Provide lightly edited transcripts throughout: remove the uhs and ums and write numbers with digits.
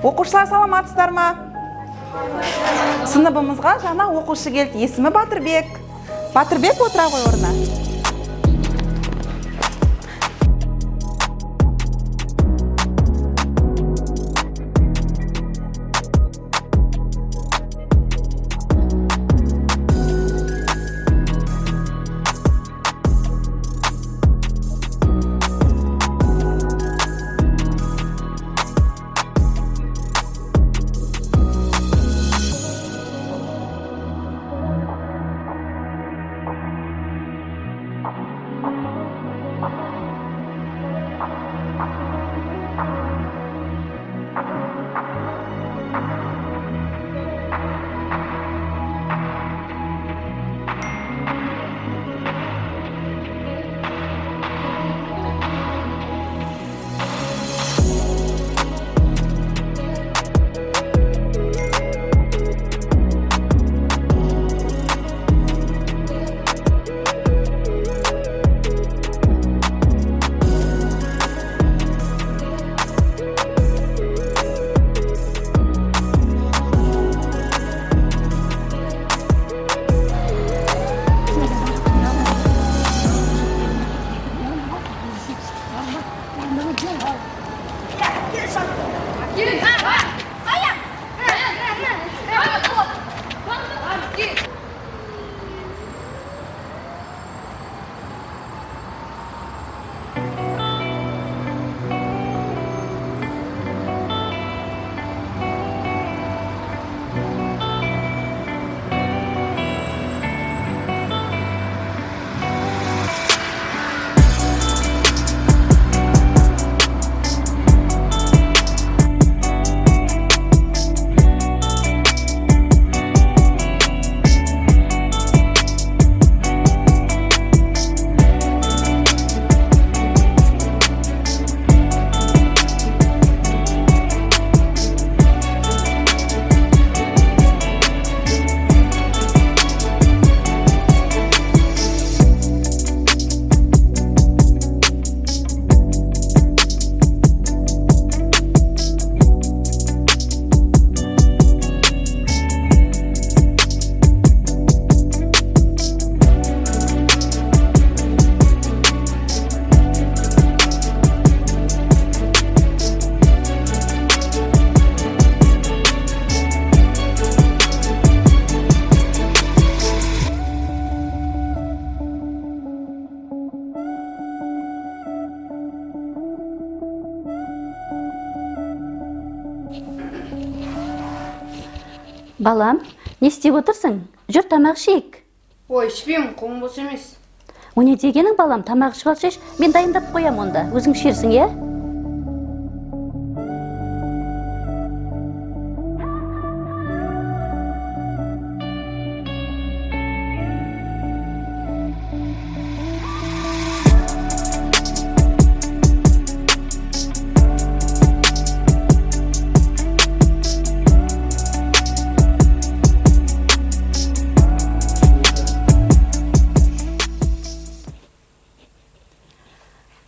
Оқушылар саламатсыздар ма? Сыныбымызға жаңа оқушы келді. Есімі Батырбек. Батырбек, отыра ғой орнына. Балам, не істеп отырсың? Жүр, тамақ ішейік. Ой, ішпеймін, қолым бос емес. О не дегенің, балам, тамақ ішіп алшы, мен дайындап қоям онда. Өзің ішерсің, е?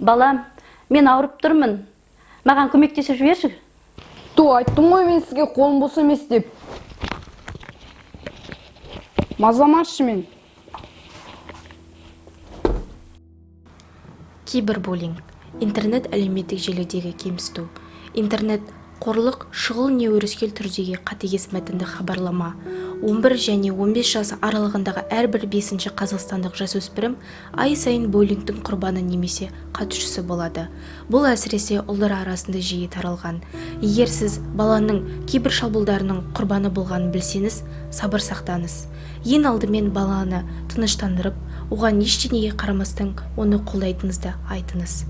Балам, мен ауырып тұрмын. Маған көмектесіп жіберші. Айттым ғой мен сізге қолым бос емес деп. Мазаламашы мен. Кибербуллинг. Интернет әлеуметтік желідегі кемсіту. Интернет қорлық шұғыл не өрескел түрдегі қатыгез мәтінді хабарлама. 11 және 15 жас аралығындағы әрбір 5-ші қазақстандық жасөспірім ай сайын буллингтің құрбаны немесе қатысушысы болады. Бұл әсіресе ұлдар арасында жиі таралған. Егер сіз баланың кибершабуылдарының құрбаны болғанын білсеңіз, сабыр сақтаңыз. Ең алдымен баланы тыныштандырып, оған ештеңеге қарамастан оны қолдайтыныңызды айтыңыз.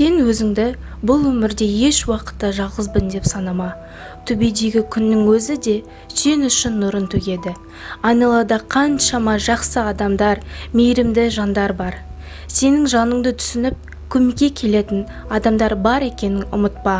Сен өзіңді бұл өмірде еш уақытта жалғызбын деп санама. Төбедегі күннің өзі де сен үшін нұрын төгеді. Айналада қаншама жақсы адамдар, мейірімді жандар бар. Сенің жаныңды түсініп көмекке келетін адамдар бар екенін ұмытпа.